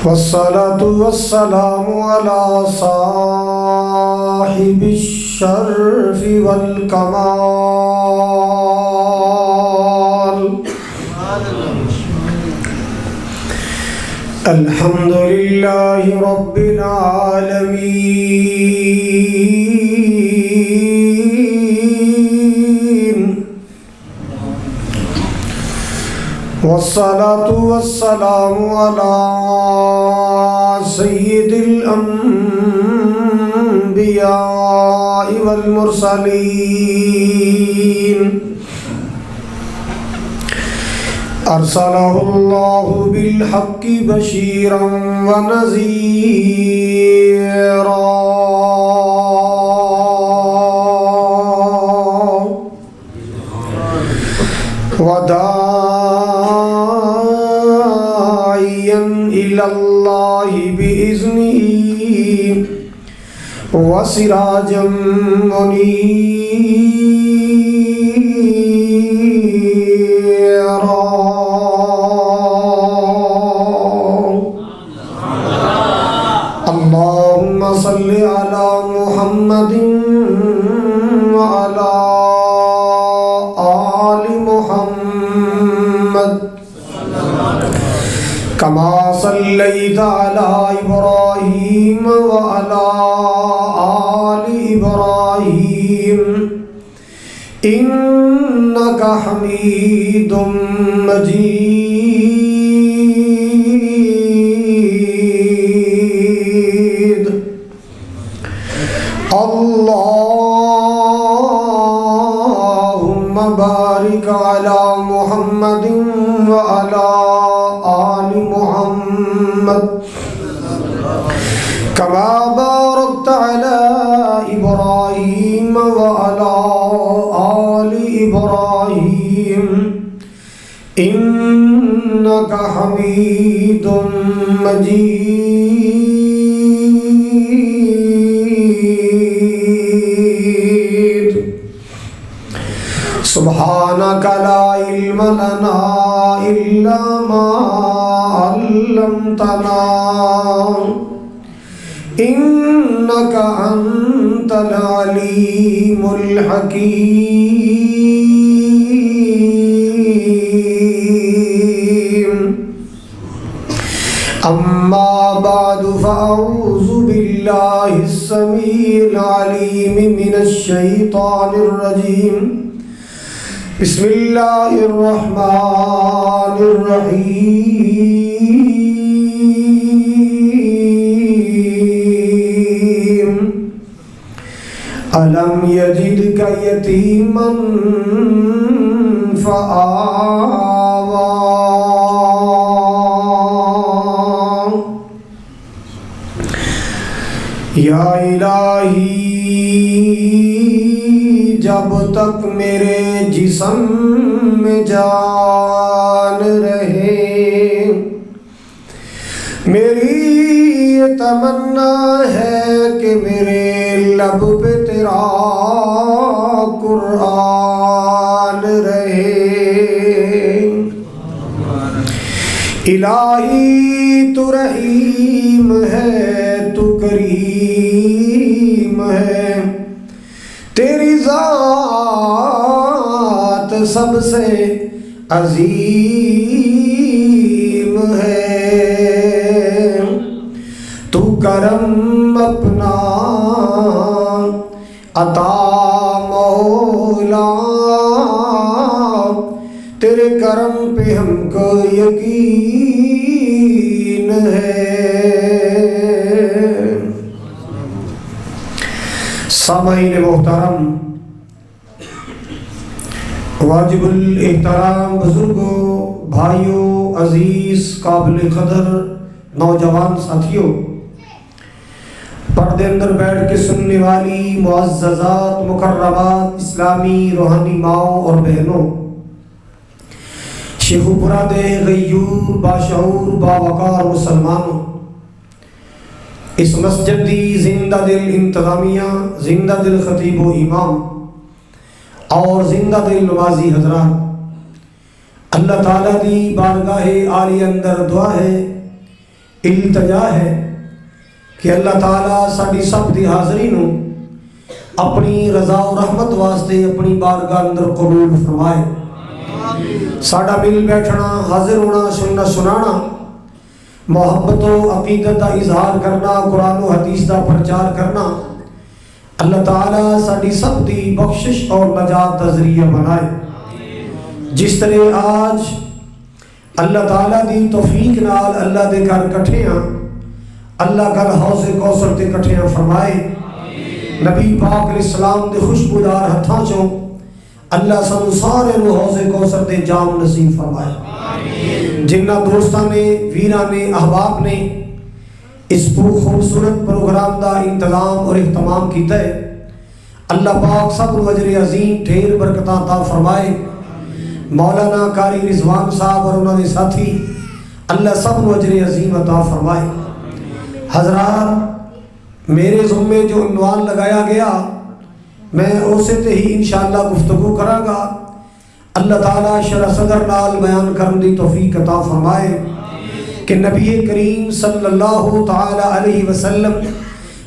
वस्सलातु वस्सलामु अला साहिबिश शर्फि वल कमाल। अल्हम्दुलिल्लाहि रब्बिल आलमीन। वस्सलातु वस्सलामु अला सय्यिदिल अंबिया वल मुरसलीन। अरसलहुल्लाहु बिल हक्कि बशीरन व नज़ीरा व दाइयन इलल्लाहि बिइज़्निही व सिराजम मुनीरा। अल्लाहुम्मा सल्लि अला मुहम्मदिन व अला आलि मुहम्मद कमा सल्लैता अला इब्राहीम व अला आलि इब्राहीम इन्नका हमीदुम मजीद। अल्लाहुम्मा बारिक अला मुहम्मदिन व अला आलि मुहम्मद कमा बारकता अला इब्राहीम व अला आलि इब्राहीम इन्नका हमीदुम मजीद। सुब्हानका ला इल्म लना इल्ला मा अल्लमतना इन्नका अंतल अलीमुल हकीम। अम्मा बादु फ़अऊज़ु बिल्लाहिस समीइल अलीम मिनश शैतानिर रजीम। बिस्मिल्लाहिर रहमानिर रहीम। अलम यजिदका यतीमन फ़आवा। या इलाही जब तक मेरे जिस्म में जान रहे मेरी ये तमन्ना है कि मेरे लब पे तेरा कुरान रहे। इलाही तू रहीम है, तू करीम है, तेरी ज़ात सबसे अजीम है। तू करम अपना अता मौला, तेरे करम पे हमको यकीन है। सामाईन मोहतरम, वाजिबुल एहतराम बुजुर्गों, भाइयों, अजीज, काबिल कदर नौजवान साथियों, पर्दे अंदर बैठ के सुनने वाली मुअज़्ज़ज़ात, मुकर्रमात, इस्लामी रूहानी माओ और बहनों, शेखुपुरा दे गयूर बाशऊर बावकार मुसलमानों, इस मस्जिद दी जिंदा दिल इंतज़ामिया, जिंदा दिल खतीब व इमाम और जिंदा दिल नवाजी हजरात, अल्लाह ताला दी बारगाहे आली अंदर दुआ है इल्तजा है कि अल्लाह ताला साडी सब दी हाज़री नूं अपनी रज़ा और रहमत वास्ते अपनी बारगाह अंदर कबूल फरमाए। साडा मिल बैठना, हाजिर होना, सुनना सुनाना, मोहब्बत और अकीदत का इजहार करना, कुरान और हदीस का प्रचार करना अल्लाह ताला साडी सब दी बख्शिश और नजात का ज़रिया बनाए। जिस तरह आज अल्लाह ताला दी तौफीक नाल अल्लाह दे घर कट्ठे हाँ, अल्लाह कल हौज़े कौसर ते कट्ठे फरमाए। नबी पाक अलैहिस्सलाम दे खुशबूदार हत्थां चों अल्लाह सानू सारे नूं हौज़े कौसर दे जाम नसीब फरमाए। जिन्ना दोस्तां ने, वीरां ने, अहबाब ने इस खूबसूरत प्रोग्राम का इंतजाम और इहतमाम किया है, अल्लाह पाक सब नूं अजर अजीम ढेर बरकतां अता फरमाए। मौलाना कारी रिजवान साहब और उन्होंने साथी अल्लाह सब नूं अजर अजीम अता फरमाए। हज़रात, मेरे ज़ुम्मे जो उन्वान लगाया गया मैं उसे ते ही इंशाअल्लाह गुफ्तगू करांगा। अल्लाह ताला शरह सदर नाल बयान करने की तौफीक अता फरमाए कि नबी करीम सल्लल्लाहु ताला अलैहि वसल्लम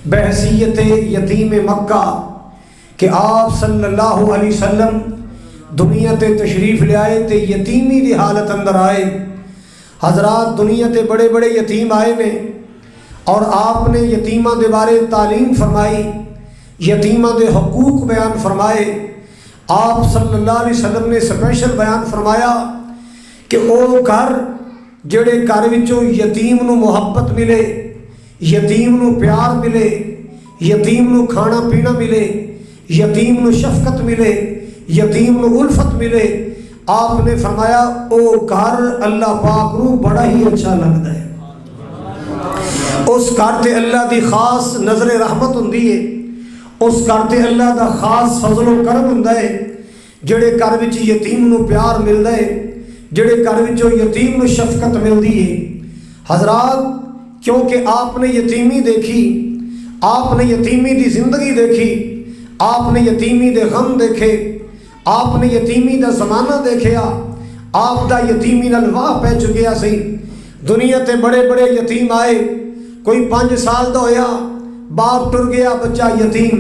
बहसीयत यतीम मक्का कि आप सल्लल्लाहु अलैहि वसल्लम दुनिया ते तशरीफ़ ले आए तो यतीमी की हालत अंदर आए। हज़रात, दुनिया ते बड़े बड़े यतीम आए ने और आपने यतीमा के बारे तालीम फरमाई, यतीमा के हकूक बयान फरमाए। आप सल्लल्लाहु अलैहि वसल्लम ने स्पेशल बयान फरमाया कि वो घर जेड़े घर विचों यतीम नूं मुहब्बत मिले, यतीम नूं प्यार मिले, यतीम नूं खाना पीना मिले, यतीम नूं शफकत मिले, यतीम नूं उल्फत मिले, आपने फरमाया वो घर अल्लाह पाक नूं बड़ा ही अच्छा लगता है। उस घर ते अल्लाह की खास नज़र रहमत होंदी है, उस घर ते अल्लाह का खास फजलो करम हुंदा है। जेड़े घर विच यतीम नूं प्यार मिलदा है, जेड़े घर विचों यतीम नूं शफकत मिलदी है। हज़रात, क्योंकि आपने यतीमी देखी, आपने यतीमी की जिंदगी देखी, आपने यतीमी के गम देखे, आपने यतीमी का जमाना देखा, आपका यतीमी नाल वाह पै चुकिया सी। दुनिया ते बड़े बड़े यतीम आए, कोई 5 साल का होया बाप टुर गया बच्चा यतीम,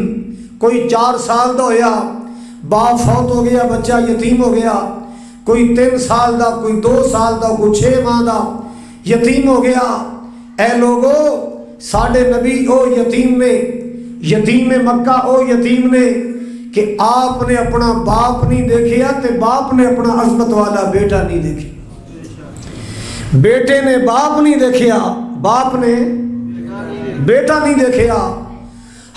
कोई 4 साल का होया बाप फौत हो गया बच्चा यतीम हो गया, कोई 3 साल का, कोई 2 साल का, कोई 6 माह का यतीम हो गया। ए लोगो, साडे नबी ओ यतीम ने, यतीम मक्का ओ यतीम ने कि आपने अपना बाप नहीं देखिया तो बाप ने अपना अजमत वाला बेटा नहीं देखा, बेटे ने बाप नहीं देखिया, बाप ने बेटा नहीं देखिया।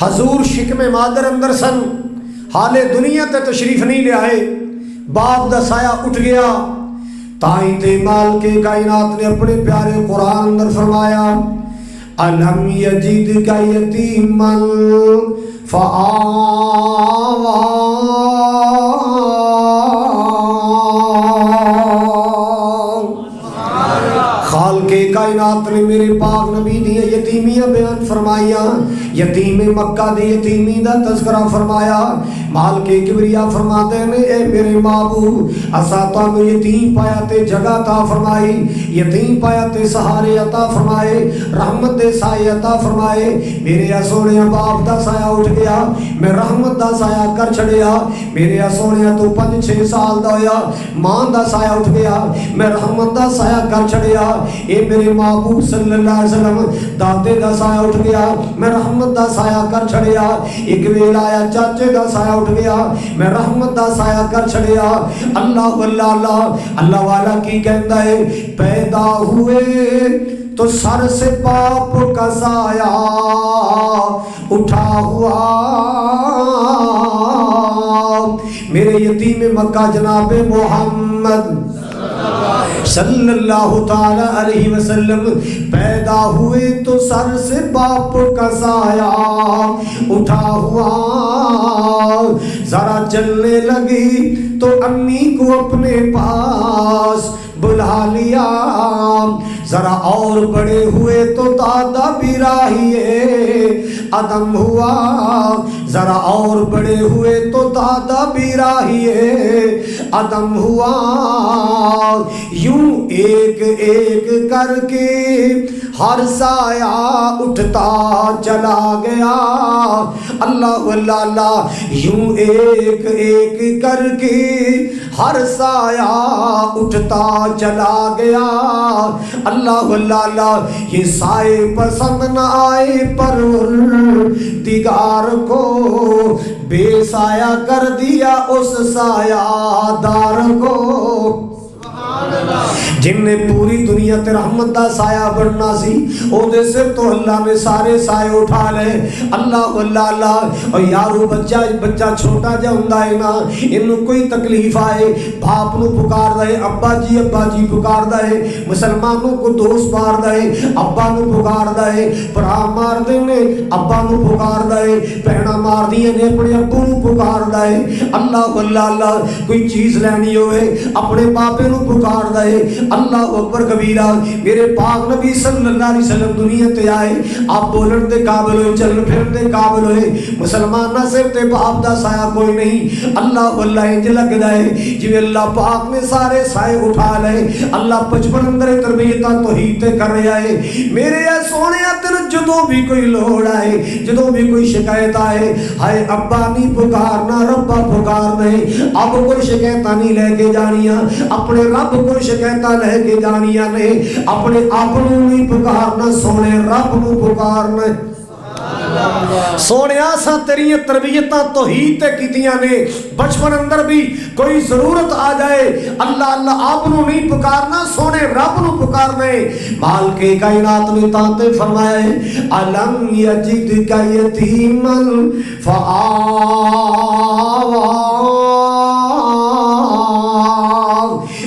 हजूर शिकमे मादर अंदर सन, हाले दुनिया ते तशरीफ नहीं ले आए, बाप दा साया उठ गया। ताई ते माल के कायनात ने अपने प्यारे कुरान अंदर फरमाया, अलम यजिद का यतीमन फआवा, खाल के कायनात ने मेरे पाक नबी दी यतीमियां बयान फरमाइया, यतीम मक्का दी यतीमी दा तज़किरा फरमाया। माल के किबरिया फरमाते ने, ए मेरे महबूब, असा तानू यतीम पाया ते जगह ता फरमाई, यतीम पाया ते सहारे अता फरमाए, रहमत दे साए अता फरमाए। मेरे सोने बाप दा साया उठ गया, मैं रहमत दा साया कर छड़िया। मेरे सोने तो 5-6 साल दा होया, मां दा साया उठ गया, मैं रहमत दा साया कर छड़िया। ए मेरे महबूब सल्लल्लाहु अलैहि वसल्लम दादे दा साया उठ गया, मैं रहमत दा साया कर छड़िया। एक वेला आया चाचे दा साया उठ गया, मैं रहमत दा साया कर छड़िया। अल्लाह अल्लाह अल्लाह वाला की कहता है, पैदा हुए तो सर से बाप का साया उठा हुआ। मेरे यतीम मक्का जनाबे मोहम्मद सल्लल्लाहु ताला अलैहि वसल्लम पैदा हुए तो सर से बाप का साया उठा हुआ। जरा चलने लगी तो अम्मी को अपने पास बुला लिया, जरा और बड़े हुए तो दादा भी राहिए अदम हुआ, जरा और बड़े हुए तो दादा भी राहिए अदम हुआ। यूं एक एक करके हर साया उठता चला गया। अल्लाह अल्लाह यूं एक एक करके हर साया उठता चला गया। अल्लाह अल्लाह ये साए पसंद न आए परवरदिगार को, बेसाया कर दिया उस सायादार को। जिन्हें पूरी दुनिया ते रहमत दा साया बनना सी ओदे सिर तो अल्लाह ने सारे साए उठा ले। अल्लाह अल्लाह अल्लाह। और यारो बच्चा छोटा जा हुंदा है ना, इन्नू कोई तकलीफ आए बाप नू पुकारदा है अब्बा जी पुकारदा है। मुसलमानों को दोस्त मारदा है अब्बा नू पुकारदा है। भरा मारदे ने अब्बा नू पुकारदा है। भैणा मारदियां ने अपने अब्बू नू पुकारदा है। अल्लाह अल्लाह अल्लाह। कोई चीज लैनी होवे अपने बापे नू पुकारदा है। अल्लाह अकबर कबीरा। मेरे पाक नबी सल्लल्लाहु अलैहि वसल्लम दुनिया ते आए, आप बोलन दे काबिल होए, चलन फिरन दे काबिल होए। मुसलमाना सिर ते बाप दा साया कोई नहीं। अल्लाह अल्लाह इंज लगदा है जिवें अल्लाह पाक ने सारे साए उठा ले। अल्लाह बचपन अंदर तरबियत तौहीद ते कर रहा है। मेरे आ सोहणिया तेरे जदों भी कोई लोड़ आए, जदों भी कोई शिकायत आए, हाय अब्बा नहीं पुकारना रब्बा पुकारना है। अब कोई शिकायत नहीं लेके जानियां, अपने रब को शिकायत लेके जानिया ने। अपने आप नू नहीं पुकारना, सोने रब नू पुकारना। सोने सा तेरिया तरबियत तौहीद ते कीतियां ने। बचपन अंदर भी कोई जरूरत आ जाए अल्लाह अल्लाह आप नू नहीं पुकारना, सोने रब नू पुकारना है। माल के कायनात ने ताते फरमाया है अलम यजिद का यतीमन फआवा।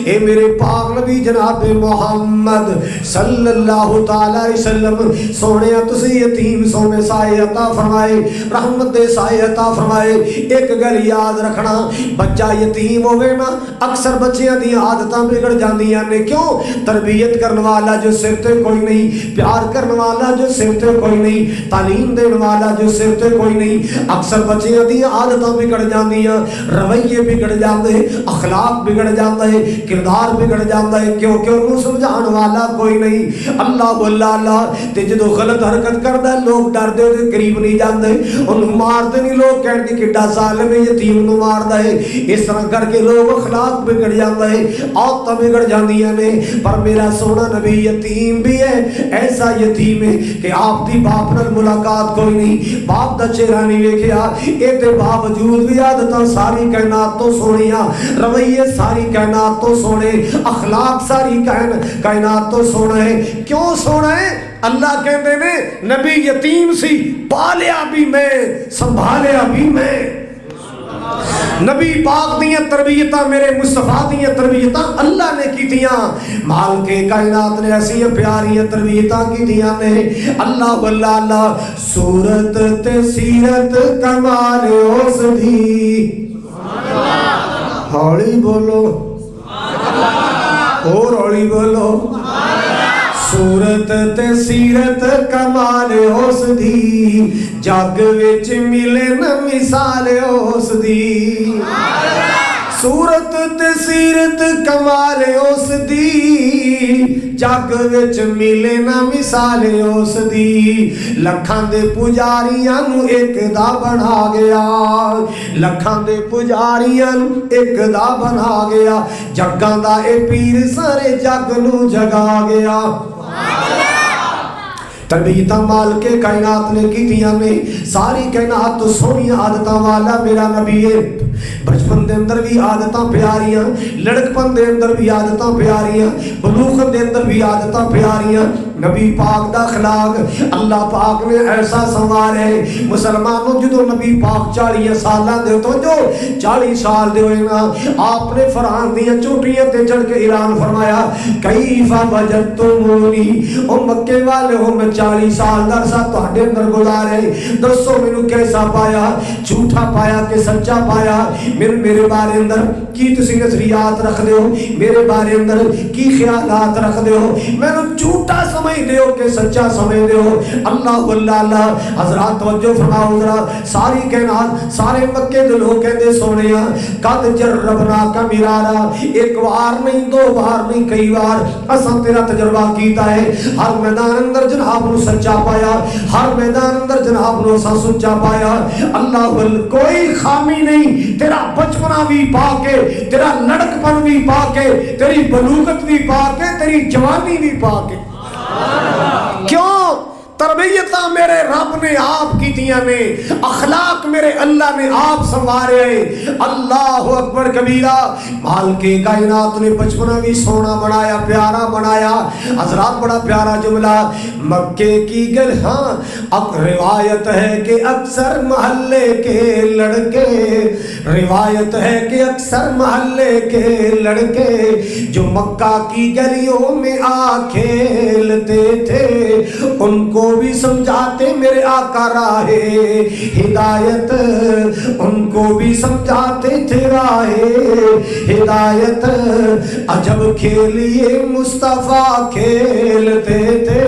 ए मेरे पाक नबी जनाब मोहम्मद सल्लल्लाहु ताला अलैहि वसल्लम सोने तुसी यतीम सोने साए अता फरमाए, रहमत दे साए अता फरमाए। एक गल याद रखना, बच्चा यतीम होवे ना अक्सर बच्चियां दी आदतां बिगड़ जांदियां ने। क्यों? तरबियत करने वाला जो सिर ते कोई नहीं, प्यार करने वाला जो सिर ते कोई नहीं, तालीम देने वाला जो सिर ते कोई नहीं। अक्सर बच्चियां दी आदतां बिगड़ जांदियां, रवैये बिगड़ जांदे, अखलाक बिगड़ जांदा है, किरदार बिगड़ जाता है। क्योंकि उन्होंने समझाने वाला कोई नहीं। अल्लाह अल्लाह। ते जो गलत हरकत करता है लोग डरते हो करीब नहीं जाते, उन्होंने मारते नहीं। लोग कहते किड्डा सालिम है यतीम नूं मारदा है। इस तरह करके लोग अखलाक बिगड़ जाता है, आदतां बिगड़ जांदियां ने। पर मेरा सोना नबी यतीम भी है, ऐसा यतीम है कि आप दी बाप नाल मुलाकात कोई नहीं, बाप दा चेहरा नहीं वेखिया। इहदे बावजूद भी आदतां सारी कायनात तो सोहणियां, रवैये सारी कायनात तो सोने, अखलाक सारी कायनात तो सोना है। क्यों सोना है? अल्लाह कहते ने नबी यतीम सी, पालिया भी मैं, संभालिया भी मैं। नबी पाक दियां तरबियतां मेरे मुस्तफा दियां तरबियतां अल्लाह ने कीतियां। माल के कायनात ने ऐसी प्यारियां तरबियतां कीतियां ने। अल्लाह अल्लाह अल्लाह। सूरत ते सीरत कमाल उस दी, हौली बोलो और हौली बोलो। सूरत ते सीरत कमाल उस दी, जग विच मिले न मिसाल उस दी। सूरत ते सीरत कमाल उस दी, जग विच मिले ना मिसाल उस दी। लखां दे पुजारियां नू एक दा बना गया, लखां दे पुजारियां नू एक दा बना गया। जगां दा ए पीर सारे जग नू जगा गया। तरबियतां माल के कायनात ने कीतियां ने। सारी कायनात तो सोहनी आदतां वाला मेरा नबी है। बचपन के अंदर भी आदतां प्यारियां, लड़कपन के अंदर भी आदतां प्यारियां, बलूगत के अंदर भी आदतां प्यारियां। नबी पाक दा अखलाक अल्लाह पाक ने ऐसा संवार है। मुसलमानों जो नबी पाक 40 साल दे तो जो 40 साल दे होए ना, आपने फरहान दियां चोटियां ते चढ़ के ऐलान फरमाया कैफा वजदतुमूनी। ओ मक्के वाले हो, मैं 40 साल दा अरसा तुहाडे अंदर गुजारे, दसो मैनू कैसा पाया, झूठा पाया कि सच्चा पाया। मेरे बारे अंदर की तुसी नजरियात रखदे हो, मेरे बारे अंदर की ख्यालात रखदे हो। मैनू झूठा समझते हो कि सच्चा समझते हो। अल्लाह अल्लाह हजरात तवज्जो फरमाओ जरा, सारी कहना सारे मक्के दे लोग कहते सोने कद जर्रबना का मिरारा, एक बार नहीं दो बार नहीं कई बार असा तेरा तजर्बा कीता है। हर मैदान अंदर जनाब नू सच्चा पाया, हर मैदान अंदर जनाब नू असा सच्चा पाया। अल्लाह कोई खामी नहीं, तेरा बचपना भी पाके, तेरा लड़कपन भी पाके, तेरी बलूगत भी पाके, तेरी जवानी भी पाके। क्यों? तरबियत मेरे रब ने आप की दिया ने, अखलाक मेरे अल्लाह ने आप संवारे। अल्लाह अकबर कबीरा। माल के कायनात ने बचपना भी सोना बनाया, प्यारा बनाया। हजरात बड़ा प्यारा जुमला मक्के की गल। हाँ अब रिवायत है कि अक्सर मोहल्ले के लड़के, रिवायत है कि अक्सर मोहल्ले के लड़के जो मक्का की गलियों में आ खेलते थे, उनको भी समझाते मेरे आका राहे हिदायत, उनको भी समझाते थे राहे हिदायत। अजब खेलिए मुस्तफा खेलते थे,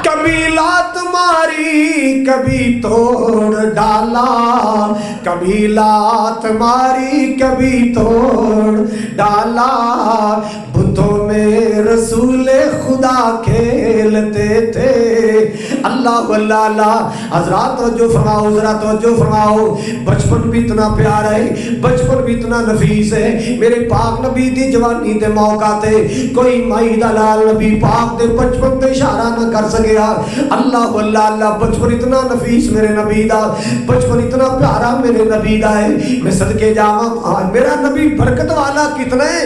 कभी लात मारी कभी तोड़ डाला, कभी लात मारी कभी तोड़ डाला। बुतों में रसूले खुदा खेलते थे। अल्लाह अल्लाह। हजरात तवज्जो फरमाओ जरा, तवज्जो फरमाओ। बचपन भी इतना प्यारा है, बचपन भी इतना नफीस है। मेरे पाक नबी दी जवानी दे मौका ते कोई माई दा लाल नबी पाक दे बचपन ते इशारा ना कर सकेगा। अल्लाह अल्लाह। बचपन इतना नफीस मेरे नबी दा, बचपन इतना प्यारा मेरे नबी दा है। मैं सदके जावा, मेरा नबी बरकत वाला कितना है।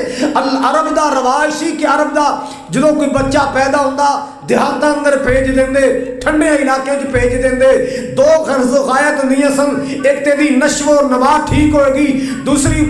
अरब दा रवाज सी कि अरब दा जो कोई बच्चा पैदा होंदा देहातां अंदर भेज देंदे, ठंडे इलाके च भेज देंदे। दो खर्ज़ होंदियां सन, एक तेरी नश्व नमा ठीक होएगी, दूसरी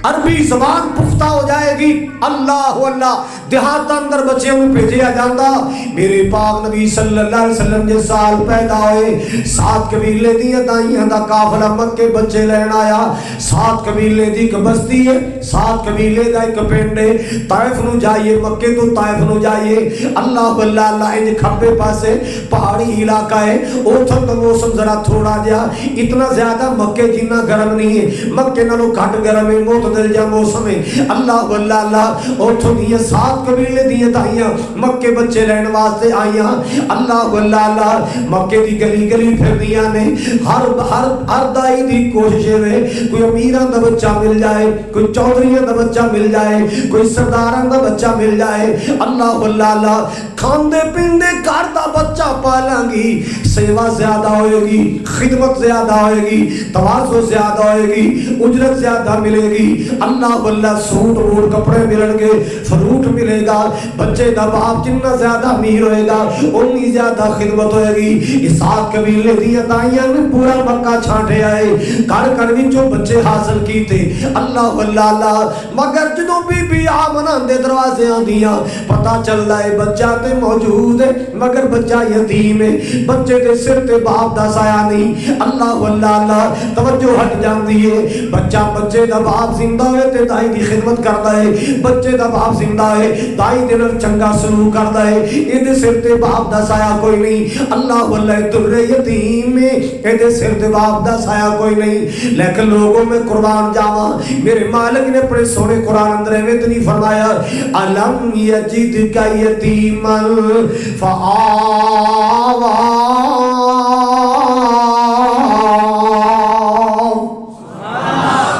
अरबी जबान पुख्ता हो जाएगी। अल्लाह अल्लाह। देहात अंदर बच्चों को भेजा जाता। मेरे पाक नबी सल्लल्लाहु अलैहि वसल्लम जिस साल पैदा हुए, 7 कबीले दियां दाइयां दा काफिला मक्के बच्चे लेन आया। 7 कबीले दी एक बस्ती है, 7 कबीले दा एक पिंड है। ताइफ नू जाइए, मक्के तो ताइफ नू जाइए। अल्लाह अल्लाह अल्लाह। इंज खब्बे पासे पहाड़ी इलाका है, उथों दा मौसम जरा थोड़ा जा, इतना ज्यादा मक्के जिन्ना गर्म नहीं है, मक्के नालों घट गर्म है, मोतदिल जा मौसम है। अल्लाह अल्लाह अल्लाह। उथों दी 7 कबीले दियां दाइयां मक्के बच्चे लेने वास्ते आईयां। अल्लाह अल्लाह अल्लाह। मक्के दी गली गली फिरदियां ने। हर हर हर दाई दी कोशिश है कोई अमीरां दा बच्चा मिल जाए, कोई चौधरियां दा बच्चा मिल जाए, कोई सरदारां दा बच्चा मिल जाए। अल्लाह अल्लाह अल्लाह। खांदे पींदे घर दा बच्चा पालांगी, सेवा ज्यादा होएगी, खिदमत ज्यादा होएगी, तवाज़ु ज्यादा होएगी, उजरत ज्यादा मिलेगी। अल्लाह अल्लाह। सूट वूट कपड़े मिलेंगे, फ्रूट मिलेगा। बच्चे का बाप जितना ज्यादा अमीर होएगा उतनी ज्यादा खिदमत होएगी। इस 7 कबीले दियां दाइयां ने पूरा मक्का छांटे आए, घर घर विचों बच्चे हासिल कीते। अल्लाह अल्लाह अल्लाह। मगर जदों बीबी आ मनांदे दरवाजे आंदियां, पता चलदा है बच्चा ते मौजूद है मगर बच्चा यतीम है, बच्चे दे सिर ते बाप दा साया नहीं। अल्लाह अल्लाह अल्लाह। तवज्जो हट जांदी है। बच्चा बच्चे दा बाप जिंदा है ते दाई दी खिदमत करदा है, बच्चे दा बाप जिंदा है, दाई दे नाल चंगा सलूक करदा है, इहदे सिर ते बाप दा साया कोई नहीं। अल्लाह अल्लाह। तुर्रे यतीम में इहदे सिर ते बाप दा साया कोई नहीं। लेकिन लोगों में कुर्बान जावा, मेरे मालिक ने अपने सोने कुरान अंदर एवें तो नहीं फरमाया, अलम यजिदका यतीमन फआवा।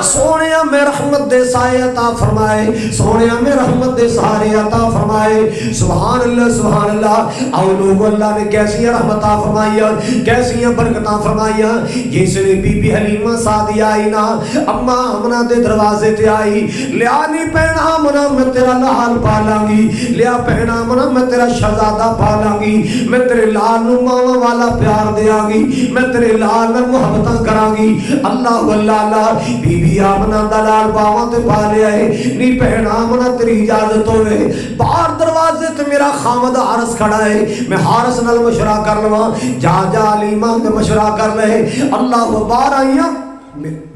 सोने में रहमत दे साए अता फरमाए, सोने में रहमत दे सहारे अता फरमाए। सुभान अल्लाह सुभान अल्लाह। आओ लोगों, अल्लाह ने कैसी रहमत फरमाइया, कैसी बरकत फरमाइया। ये से बीबी हलीमा सादिया आई ना, अम्मा हमना दे दरवाजे ते आई, लिया नी पहना मना मैं तेरा लाल पालांगी, लिया पहना मना मैं तेरा शहजादा पालांगी, मैं तेरे लाल नू मावा वाला प्यार देआंगी, मैं तेरे लाल नाल मुहब्बत करांगी। अल्लाह अल्लाह अल्लाह। बीबी आमना दा लाल पावा ते पा लिया है, नी पहना मना तेरी इजाजत होवे। बाहर दरवाजे ते मेरा खामद हारस खड़ा है, मैं हारस नाल मशवरा कर लवा, जा जा अलीमा ते मशवरा कर ले। अल्लाह बाहर आईया,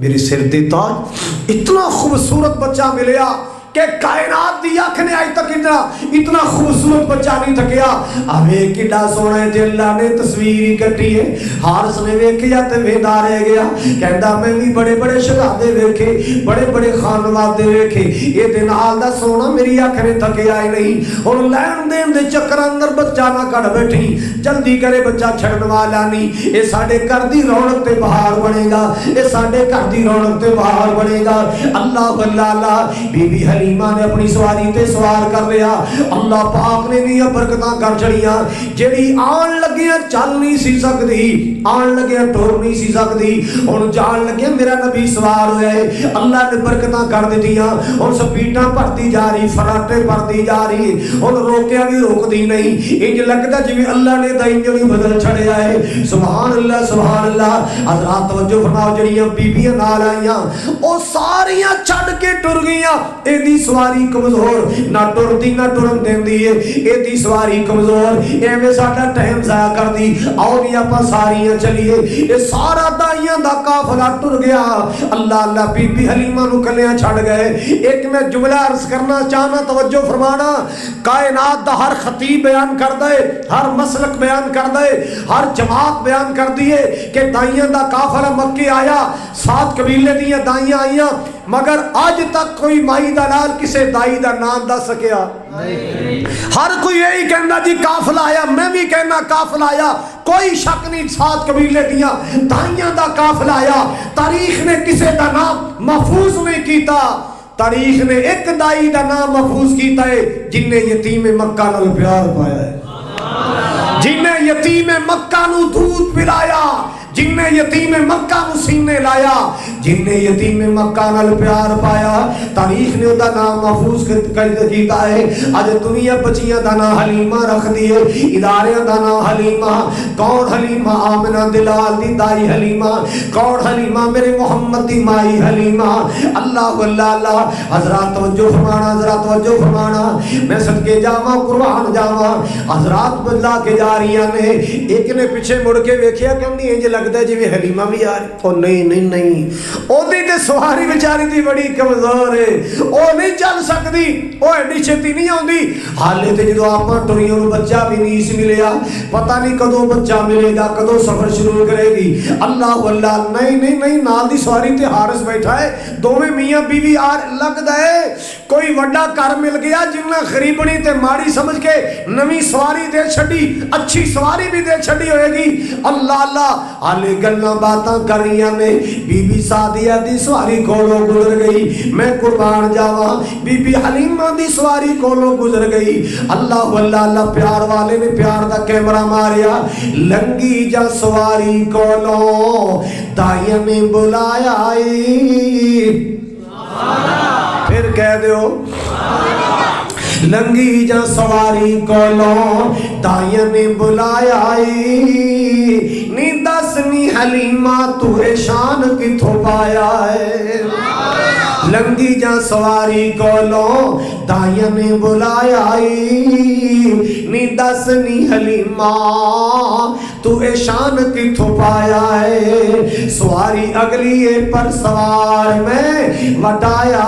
मेरे सिर दे ताज, इतना खूबसूरत बच्चा मिलया, कि कायनात दी अख ने आज तक इतना खूबसूरत बच्चा नहीं थकिया। अवे किड्डा सोहना है जे अल्लाह ने तस्वीर ही कटी है। हारिस ने वेखिया ते वेंदा रह गया, कहंदा मैं भी बड़े बड़े शहजादे वेखे, बड़े बड़े खानवादे वेखे, ये दे नाल दा सोहना मेरी अख ने थकिया ही नहीं। हुण लैण देण दे चक्कर अंदर बच्चा ना कढ़ बैठी, जल्दी करे बच्चा छड़न वाला नहीं। ये साडे घर दी रौनक ते बहार बनेगा, ये साडे घर दी रौनक ते बहार बनेगा। अल्लाह अल्लाह बीबी हलीमा ने अपनी सवारी ते सवार कर लिया। अल्लाह पाक ने भी बरकतां कर छड़ियां। जेड़ी आन लगिया चल नहीं सी सकदी, आन लगिया टुर नहीं सी सकदी, हुण जान लगिया मेरा नबी सवार होया है। अल्लाह ने बरकतां कर दित्तियां। हुण स्पीडां भरती जा रही, फराटे भरती जा रही, हुण रोकिया भी रोकदी नहीं। इंज लगदा जिवें अल्लाह ने दा इंजन ही बदल छड़िया है। सुभान अल्लाह सुभान अल्लाह। हज़रात तवज्जो फरमाओ, जड़ियां बीबियां नाल आईयां ओ सारियां छड़ के टुर गईयां। एदी सवारी कमजोर, ना टुरदी ना टुरन देंदी है, एदी सवारी कमजोर, एवें साडा टाइम जाया करदी। आओ नी आपां सारियां चलिए। ये सारा दाइयां दा काफिला टुर गया। अल्लाह अल्लाह बीबी हलीमा नूं कल्लियां छड़ गए। एक मैं जुमला अर्ज करना चाहना, तवज्जो फरमाना। कायनात दा हर खतीब बयान कर दे, हर मसलक बयान कर दे, हर जमात बयान कर दिए कि दाइयां दा काफिला मक्के आया, 7 कबीले दियां दाइयां आईयां, मगर अज तक कोई माई दा नाल किसे दाई दा नाम दस सकिया नहीं। हर कोई यही कहना जी काफिला आया, मैं भी कहना काफिला आया, कोई शक नहीं 7 कबीले दियां दाइयां दा काफिला आया। तारीख ने किसे दा नाम महफूज नहीं कीता, तारीख ने एक दाई दा नाम महफूज कीता है जिन्हें यतीम मक्का नाल प्यार पाया है, जिन्हें यतीम मक्का नू दूध पिलाया, जिन्हें यतीम मक्का नू सीने लाया, जिन्हें यतीम मक्का नाल प्यार पाया। तारीख ने उदा नाम महफूज कीता है। अज दुनिया बचियां दा नाम हलीमा रख दिए, इदारियां दा नाम हलीमा। कौन हलीमा? आमिना दिलाल दी दाई हलीमा। कौन हलीमा? मेरे मोहम्मद दी माई हलीमा। अल्लाह अल्लाह अल्लाह। हजरात तवज्जो फरमाना, हजरात तवज्जो फरमाना। मैं सदके जावा, कुर्बान जावा। हजरात बदला के जा रही ने। एक ने पीछे मुड़ के वेखिया, कहंदी इंज लगदा जिवें हलीमा भी आ रही। ओ नहीं नहीं नहीं, ओदी ते सवारी बेचारी दी बड़ी कमजोर है, ओ नहीं चल सकदी, ओ एडी छेती नहीं आउंदी। हाले ते जदों आपां टुरियों नूं बच्चा भी नहीं सी मिलिया, पता नहीं कदों बच्चा मिलेगा, कदों सफर शुरू करेगी। अल्लाह अल्लाह। नहीं नहीं नहीं, नाल दी सवारी ते हारिस बैठा है, दोवें मियां बीवी आ। लगदा है कोई वड्डा घर मिल गया जिन्ना गरीबनी ते माड़ी समझ के नवी सवारी दे छड़ी, अच्छी सवारी भी दे छड़ी होएगी। अल्लाह अल्लाह। हाले गल्लां बातां कर रही ने। बीबी सादिया दी सवारी कोलों गुजर गई, मैं कुर्बान जावा। बीबी हलीमा दी सवारी कोलों गुजर गई। अल्लाह अल्लाह अल्लाह। प्यार वाले ने प्यार दा कैमरा मारिया। लंगी जा सवारी कोलों दाइया ने बुलाया, फिर कह दो लंगी जा सवारी कोलों दाइया ने बुलाया। नी दस नी हलीमा तू शान किथों पाया है। लंगी जा सवारी कोलों दाइया ने बुलाया। नी दस नी हलीमा तू शान किथों पाया है। सवारी अगली है पर सवार में वटाया।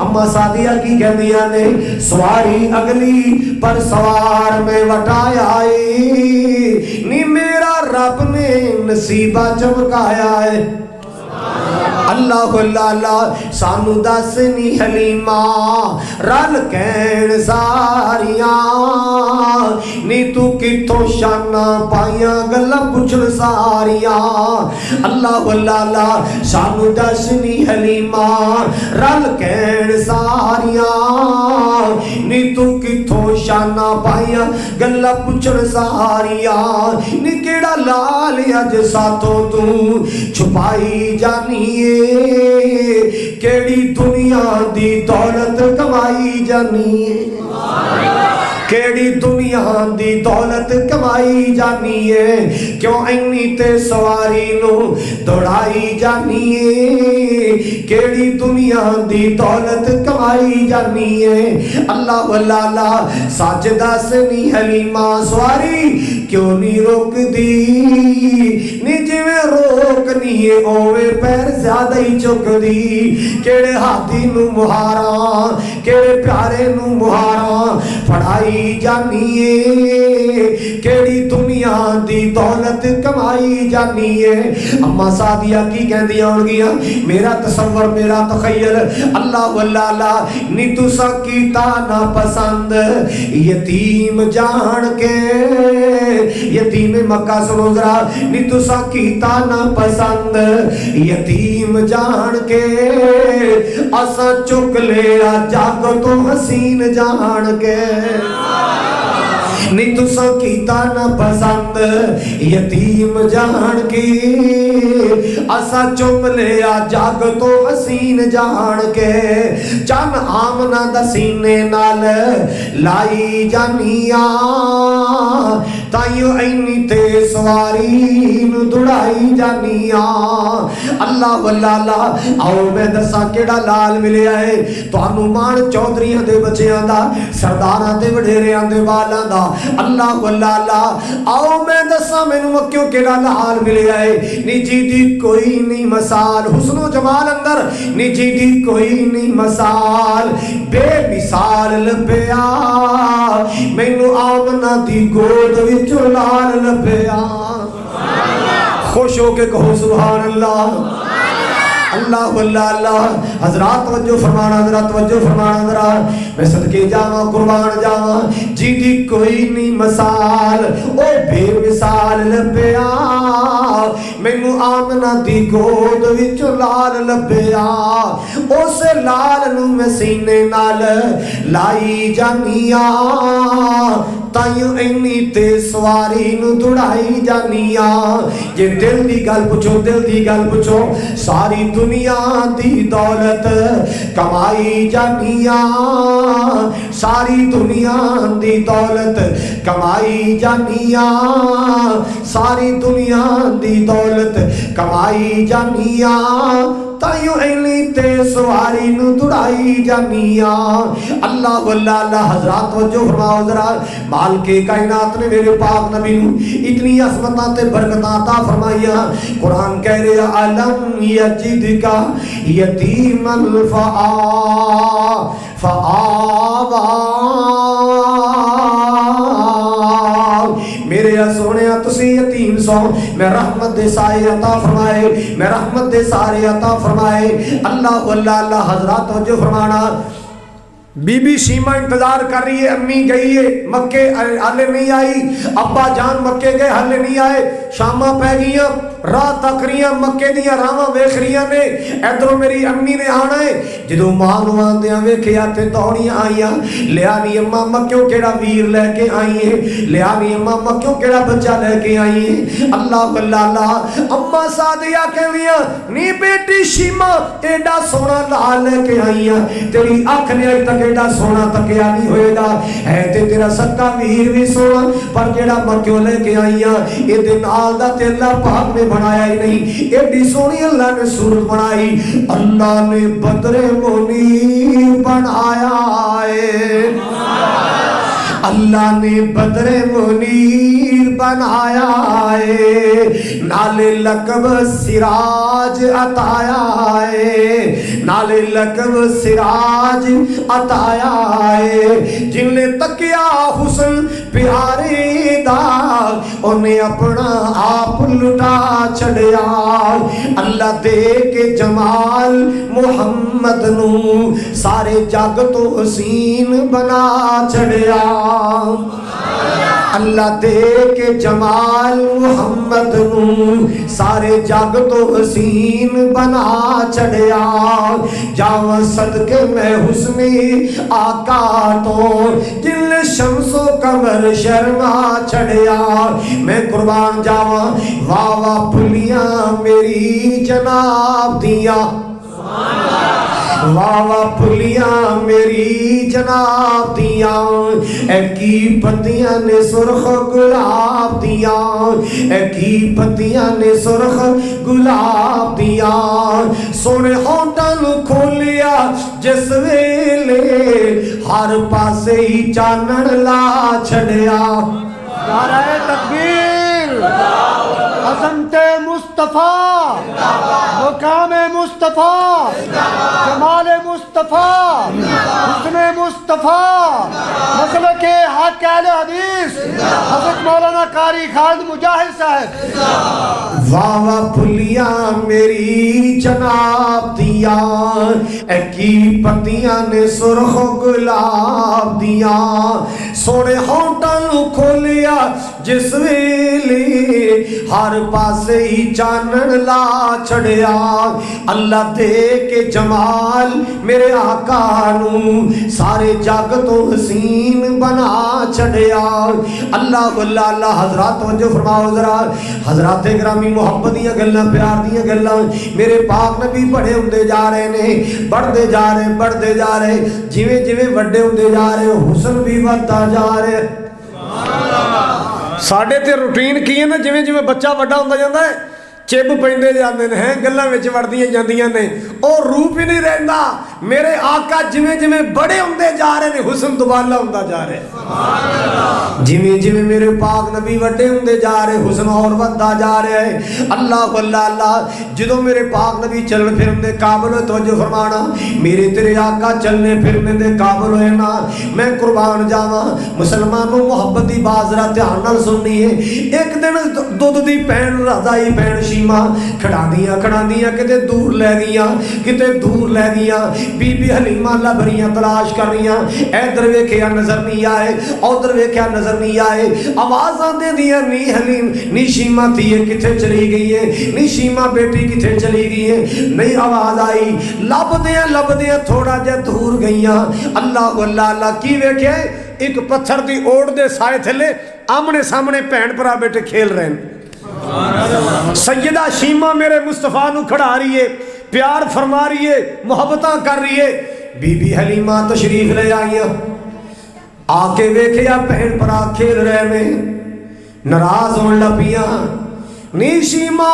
अम्मा सादिया की कहदियां ने, सवारी अगली पर सवार में वटाया। नी मेरा रब ने नसीबा चमकाया है। अल्लाह अल्लाह। सानू दस नी हलीमा रल कहण सारियां, नी तू किथों शाना पाइयां गल्लां पुछण सारियां। अल्लाह अल्लाह। सानू दस नी हलीमा रल कहण सारियां, नी तू किथों शाना पाइयां गल्लां पुछण सारियां। नी केड़ा लाल अज साथों तू छुपाई जानी है, केड़ी दुनिया दी दौलत कमाई जानी है, केड़ी दुनिया दी दौलत कमाई जानी है। क्यों इन्नी ते सवारी नू दौड़ाई जानी है, केड़ी दुनिया दी दौलत कमाई जानी है। अल्लाह अल्लाह। सच दस नी हलीमा सवारी क्यों नहीं रोकदी नी जिवें रोकनी है ओवे पैर ज्यादा ही चुकदी केड़े हाथी नू मुहारा केड़े प्यारे नू मुहारा फड़ाई जानी है केड़ी दुनिया दी दौलत कमाई जानी है। अम्मा सादिया की कहंदी होणगियां मेरा तसव्वुर मेरा तखय्युल अल्लाह वल्ला नी तुसा कीता ना पसंद यतीम जान के यतीम मक्का सुनो जरा नी तुसा कीता ना पसंद यतीम जान के असा चुक लिया जग तो हसीन जान के नी तुसा कीता ना पसंद यतीम जान की असा चुम लिया जग तो हसीन जान के चन आमना दसीने नाल लाई जानिया ताइयो इन्नी ते सवारी नू दुड़ाई जानिया। अल्लाह वल्ला आओ मैं दसा केड़ा लाल मिलिया है तुहानू मान चौधरियां दे बच्चियां दा सरदारां ते वडेरियां दे वालां दा अल्लाह वल्ला आओ मैं दसा मैनू क्यों केड़ा लाल मिलिया है निजी दी कोई नहीं मसाल हुस्नो जमाल अंदर निजी दी कोई नहीं मसाल बेमिसाल लभया मैनू आमना दी गोद विचों लाल लभया। खुश होके कहो सुभान अल्लाह अल्लाह वल्ला हजरात तवज्जो फरमाना जरा तवज्जो फरमाना जरा मैं सदके जावा कुर्बान जावा जिदी कोई नहीं मसाल ओ बेमिसाल लभया मैनू आमना दी गोद विच लाल लभया उस लाल नू मैं सीने नाल लाई जानिया ताइयों इन्नी ते सवारी नू दुड़ाई जानिया। जे दिल दी गल पुछो दिल दी गल पुछो सारी दुनिया दी दौलत कमाई जानिया सारी दुनिया दी दौलत कमाई जानिया सारी दुनिया दी दौलत कमाई जानिया ताइयों इन्नी ते सवारी नू दुड़ाई जानिया। अल्लाह वल्ला हजरात तवज्जो फरमाओ जरा माल के कायनात ने मेरे पाक नबी नू इतनी अज़मतां ते बरकतां अता फरमाइया। कुरान कह रहा अलम यजिदका यतीमन फआवा मेरे सोने तुसी यतीम सो मैं रहमत दे साए अता फरमाए मैं रहमत दे सारे अता फरमाए। अल्लाह वल्ला हजरात तवज्जो फरमाना बीबी सीमा इंतजार कर रही है अम्मी गई है मक्के हाले नहीं आई अब्बा जान मक्के गए हाले नहीं आए शामा पै गई राह तक रही मक्के दियां रावां वेख रही ने इधरों मेरी अम्मी ने आना है जो मां नूं आंदियां वेखिया ते दौड़ियां आईयां लिया नी अम्मा मक्यों केड़ा वीर लैके आई है लिया नी अम्मा मक्यों केड़ा बच्चा लैके आई है। अल्लाह वल्ला अम्मा सादिया कहदियां नी बेटी सीमा एडा सोना लाल लैके आई तेरी अख ने अज तक एडा सोना तकिया नहीं होएगा है ते तेरा सक्का वीर भी सोना पर जेड़ा मक्यों लेके आईया इहदे नाल दा ते अल्लाह पाक ने बनाया ही नहीं एडी सोहनी अल्लाह ने सूरत बनाई अल्लाह ने बदरे मुनीर बनाया है अल्लाह ने बदरे मुनीर बनाया है नाले लकब सिराज अताया है नाले लकब सिराज अताया है जिन्ने तकिया हुस्न प्यारे दा उन्हें अपना आप लुटा छड़िया अल्लाह दे के जमाल मुहम्मद नू सारे जग तो हसीन बना छड़िया अल्लाह दे के जमाल मुहम्मद नू सारे जग तो हसीन बना छड़िया जावा सदके मैं हुस्ने आका तो जिन शम्सो कमर शर्मा छड़िया मैं कुर्बान जावा वाह वाह फुलियां मेरी जनाब दिया वाह वाह फुलियां मेरी जनाब दिया की पत्तियां ने सुर्ख गुलाब दिया की पत्तियां ने सुर्ख गुलाब दिया सोने होंठा नू खोलिया जिस वेले हर पासे ही चानन ला छड़िया नारे तकबीर, अज़मते मुस्तफ़ा, मुकाम मुस्तफ़ा, जमाल मुस्तफ़ा, हुस्न मुस्तफ़ा, मसलक हक़ अहले हदीस हज़रत मौलाना कारी खालिद मुजाहिद साहब। वाह वाह फुलिया मेरी जनाब दिया, की पत्तियां ने सुरख गुलाब दिया, सोने होंठां नूं खोलिया जिस वेले हर पासे ही चानन ला छड़िया। अल्लाह दे के जमाल मेरे आका नूं सारे जग तो हसीन बना छड़िया। अल्लाह अल्लाह हजरात तवज्जो फरमाओ जरा, हजरात ग्रामी मुहब्बत दियां गल्लां प्यार दियां गल्लां मेरे पाक नबी बड़े हुंदे जा रहे ने, बढ़ते जा रहे बढ़ते जा रहे, जिवें जिवें वड्डे हुंदे जा रहे हुस्न भी वधदा जा रहा है। साढ़े ते रूटीन की है ना, जिवें जिवें बच्चा वड्डा हुंदा जांदा है चिब पैंदे जांदे ने, हैं गल्लां विच वड़दियां जांदियां ने, और रूप ही नहीं रहिंदा। मेरे आका जिवें जिवें बड़े हुंदे जा रहे ने हुस्न दुबाला हुंदा जा रहा है। जिवें जिवें मेरे पाक नबी वड्डे हुंदे जा रहे हुस्न और वधदा जा रहा है। अल्लाह अल्लाह अल्लाह जदों मेरे पाक नबी चलन फिरन दे काबिल होए, तवज्जो फरमाना, मेरे तेरे आका चलने फिरने दे काबिल होए ना, मैं कुर्बान जावां। मुसलमानों मुहब्बत दी बात जरा ध्यान नाल सुननी है। एक दिन दुध दी भैन रज़ाई भैन शीमा खड़ांदियां खड़ांदियां किते दूर लै गईयां, किते दूर लै गईयां। बीबी हलीमा लभ रहियां तलाश कर रहियां, इधर वेखिया नजर नहीं आए, उधर वेखिया नजर नहीं आए। आवाज आंदे दियां नी हलीम नी शीमा धीए किथे चली गई है, नी शीमा बेटी किथे चली गई है, नहीं आवाज आई। लभदियां थोड़ा जिहा दूर गईयां। अल्लाह अल्लाह अल्लाह की वेखे, एक पत्थर दी ओड़ दे साए थले आमने सामने भैन भरा बेटे खेल रहे हैं। सैयदा शीमा मेरे मुस्तफा नू खड़ा रही है, प्यार फरमा रही है, मोहब्बतां कर रही है। बीबी हलीमा तशरीफ ले आईया, आके वेखिया भैन भरा खेल रहे में, नाराज होने लगियां। नी शीमा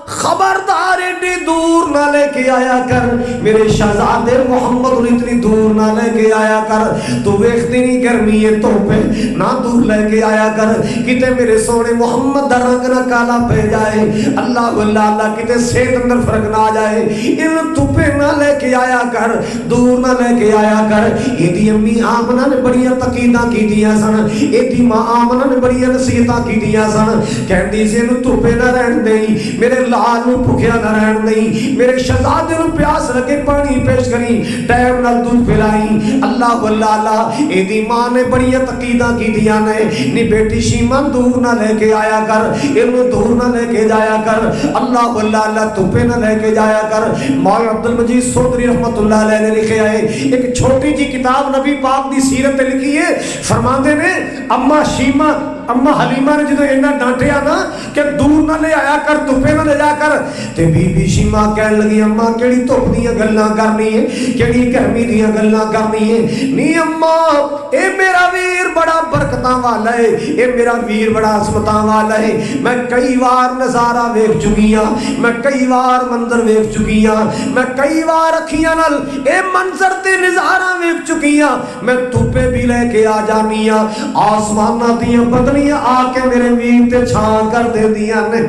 खबरदार एडी दूर ना लेके आया कर, मेरे शहजादे मोहम्मद इतनी दूर ना लेके आया कर, तू वेखती नहीं गर्मी है धुप है, ना दूर लेके आया कर, किते मेरे सोने मोहम्मद दा रंग ना काला पे जाए। अल्लाह अल्लाह अल्लाह किते सेहत अंदर फर्क ना आ जाए, इन धुपे ना लेके आया कर, दूर ना लेके आया कर। एदी अम्मी आमना ने बड़ियां तकीदा कीतियां सन, एदी मां आमना ने बड़ियां नसीहतां कीतियां सन, कहंदी सी इनू धुपे ना रहन देई, मेरे लाल नू भुखिया ना रहन नहीं, मेरे शहजादे नू प्यास लगे पानी पेश करी, टाइम नाल दूध पिलाई। अल्लाह अल्लाह अल्लाह एदी मां ने बड़ियां तकीदा कीतियां ने, नी बेटी शीमा दूर ना लेके आया कर, इनू दूर ना लेके जाया कर। अल्लाह अल्लाह अल्लाह धुपे ना लेके जाया कर। मौला अब्दुल मजीद सोदरी रहमतुल्लाह अलैह ने लिखे है एक छोटी जी किताब नबी पाक दी सीरत लिखी है। फरमाते ने अम्मा शीमा अम्मा हलीमा ने जो इन्ना डांटिया ना कि दूर ना ले आया कर, धुपे ना ले जा कर, ते बीबी शीमा कहन लगी अम्मा केड़ी धुप दीयां गल्लां करनी है, केड़ी गर्मी दीयां गल्लां करनी है। नी अम्मा ए मेरा वीर बड़ा बरकतां वाला है, ए मेरा वीर बड़ा असमतां वाला है। मैं कई बार नजारा वेख चुकी हां, मैं कई बार मंजर वेख चुकी हां, मैं कई बार अखियां नाल ए मंजर ते नजारा वेख चुकी हां। मैं धुपे भी लेके आ जानी हां, आसमानां दियां बदलियां आके मेरे वीर ते छां कर देंदियां ने।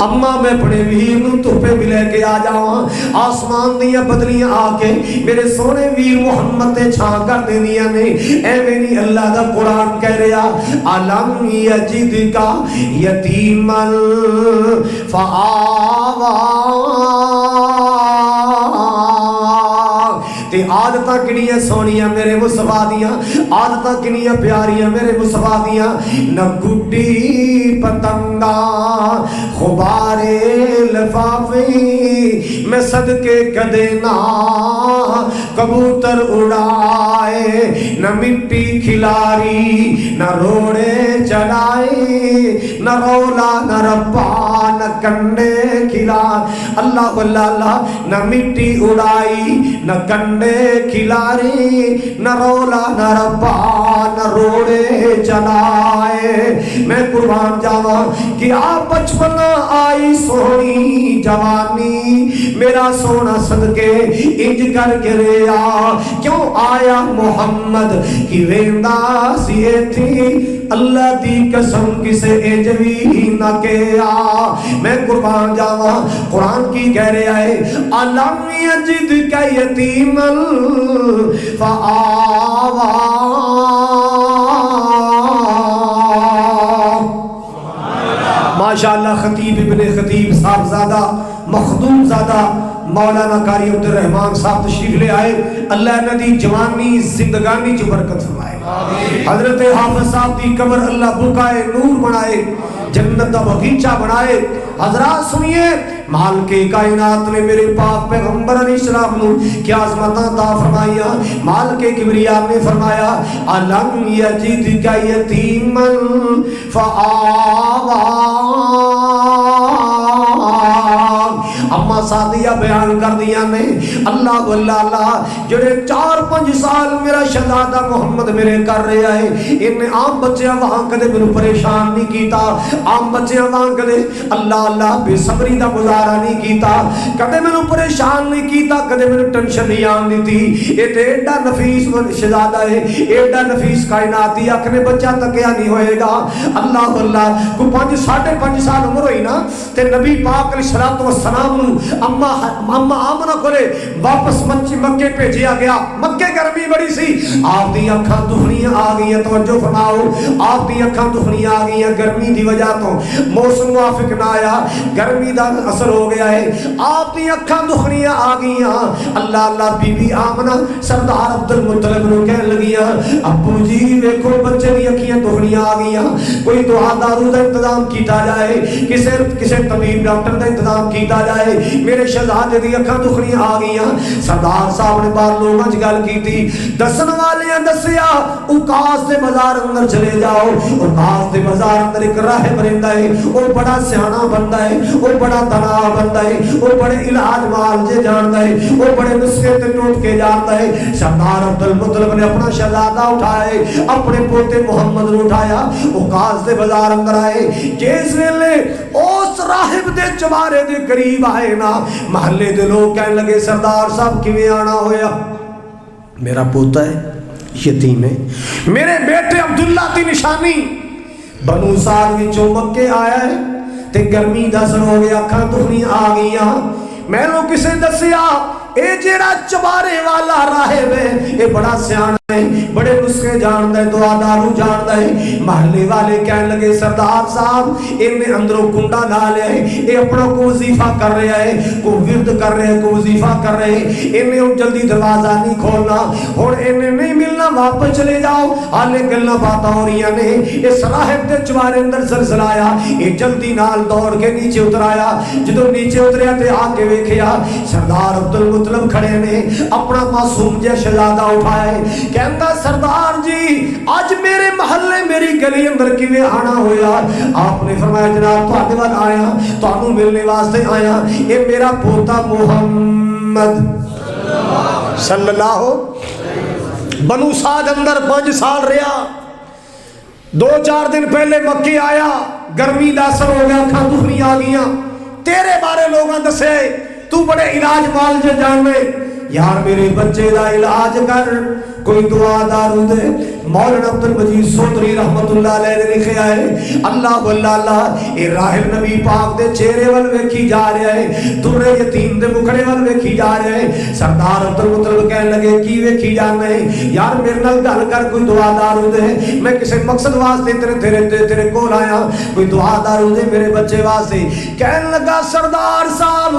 अम्मा मैं अपने वीर नू धुपे भी लेके आ जावां, आसमान दियां बदलियां आके मेरे सोने वीर मुहम्मद ते छां कर देंदियां ने। एवें नहीं अल्लाह दा कुरान कह रहा अलम यजिदका यतीमन फआवा, ते आदतां किनियां सोनियां मेरे मुस्तफा दियां, आदतां किनियां प्यारियां मेरे मुस्तफा दियां। न गुड्डी पतंगा खुबारे लिफाफे, मैं सदके कदे ना कबूतर उड़ाए, न मिट्टी खिलारी न रोड़े चलाए, न रौला न रब्बा न कंडे खिला। अल्लाह अल्लाह अल्लाह न मिट्टी उड़ाई न कंडे खिलारी, न रौला न रब्बा न रोड़े चलाए। मैं कुर्बान जावा कि आप बचपन आई सोनी जवानी, मेरा सोना सदके इंज कर गिरया, क्यों आया मोहम्मद की वेंदा सी थी अल्लाह दी कसम किसे इंज भी ना किया। मैं कुर्बान जावा, कुरान की कह रहा है अलम यजिद का यतीमन फआवा। माशाअल्लाह खतीब इब्ने खतीब साहबजादा मखदूम ज़ादा मौलाना कारी अब्दुर्रहमान साहब तशरीफ ले आए। अल्लाह नदी जवानी जिंदगानी च बरकत फरमाए। हजरत हाफिज साहब की कब्र अल्लाह बुकाए नूर बनाए, जन्नत का बगीचा बनाए। हजरात सुनिए, माल के कायनात ने मेरे पाक पैगंबर अलैहिस्सलाम नु क्या अज़मत अता फरमाइया। माल के किबरिया ने फरमाया अलम यजिद का यतीमन फआवा। अम्मा सादिया बयान कर दिया ने अल्लाह अल्लाह जेड़े 4-5 साल मेरा शहजादा मोहम्मद मेरे कर रहा है, इन्हें आम बच्चों वांग कदे मैनू परेशान नहीं किया, आम बच्चों वांग कदे अल्लाह अल्लाह बेसब्री का गुजारा नहीं किया, कदे मैनू परेशान नहीं किया, कदे मैनू टेंशन नहीं आन दी। ये तो एडा नफीस शहजादा है, एडा नफीस कायनात दी अख ने बच्चा तकिया नहीं होएगा। अल्लाह अल्लाह को 5-5.5 साल उम्र हुई ना ते नबी पाक अलैहिस्सलातु वस्सलाम अम्मा आमना कोले वापस मक्के भेजा गया। मक्के गर्मी बड़ी सी, आप दी अखां दुखनियां आ गई। तवज्जो फरमाओ, आप दी अखां दुखनियां आ गई गर्मी की वजह तो, मौसम मुआफिक ना आया, गर्मी का असर हो गया है, आप दी अखां दुखनियां आ गई। अल्लाह अल्लाह बीबी आमना सरदार अब्दुल मुत्तलिब नूं कहन लगियां अब्बू जी वेखो बच्चे दी अखियां दुखनियां आ गई, कोई दुआ दारू का इंतजाम किया जाए, किसे तबीब डॉक्टर का इंतजाम किया जाए, मेरे शहजादे दी अखां दुखनियां आ गई। सरदार साहब ने बाहर लोगों च गल की, दसन वाले दसिया उकास के बाजार अंदर चले जाओ। उकास के बाजार अंदर एक राहिब रहिंदा है, वो बड़ा सियाना बंदा है, वो बड़ा दना बंदा है, वो बड़े इलाज माल जे जानता है, वो बड़े नुस्खे ते टोटके जानता है। सरदार अब्दुल मुत्तलिब ने अपना शहजादा उठाए, अपने पोते मुहम्मद ने उठाया, उकास के बाजार अंदर आए। जिस वेले उस राहिब दे चबारे दे करीब आए ना, महल्ले दे लोग कहने लगे सरदार साहब किवें आना होया? मेरा पोता है यतीम है, मेरे बेटे अब्दुल्ला की निशानी बनु साल विचों मक्के आया है ते गर्मी दा असर हो गया, अखां दुखनियां आ गई। मैनू किसे दसिया ए जेड़ा चबारे वाला राहिब है ये बड़ा सियाना है, बड़े नुस्खे जानता है, दुआ दारू जानता है। महल्ले वाले कहने लगे सरदार साहब इन्हें अंदरों कुंडा ला लिया है, ये अपना को वजीफा कर रहा है, को विरद कर रहे हैं, को वजीफा कर रहे हैं, इन्हें जल्दी दरवाजा नहीं खोलना, और इन्हें नहीं मिलना, वापस चले जाओ। हाले गल्लां बातां हो रही ने, इस राहिब के चबारे अंदर जलजला आया, ये जल्दी नाल दौड़ के नीचे उतर आया। जो नीचे उतरिया तो आके वेखिया सरदार अब्दुल मुत्तलिब खड़े ने, अपना मासूम जिहा शहजादा उठाया, कहता सरदार जी आज मेरे महल्ले मेरी गली अंदर किवें आना होया? आपने फरमाया जनाब तुहाडे वाल आया, तुहानू मिलने वास्ते आया, ये मेरा पोता मुहम्मद सल्लल्लाहु बनु साद अंदर 5 साल रहा। 2-4 दिन पहले मक्के आया, गर्मी का असर हो गया, अखां दुखनियां आ गई। तेरे बारे लोगों दसे तू बड़े इलाज माल जे जानवे, यार मेरे बच्चे का इलाज कर, कोई दुआ दारू दे। मौलाना अब्दुल मजीद सोतरी रहमतुल्लाह अलैह ने लिखा है अल्लाह अल्लाह ये राहिब नबी पाक दे चेहरे वाल वेखी जा रहा है, दुर्रे यतीम दे मुखड़े वाल वेखी जा रहा है। सरदार अब्दुल मुत्तलिब कहने लगे की वेखी जाना है? यार मेरे नाल गल कर, कोई दुआ दारू दे, मैं किसी मकसद वास्ते तेरे कोल आया, कोई दुआ दारू दे मेरे बच्चे वास्ते। कहने लगा सरदार साहब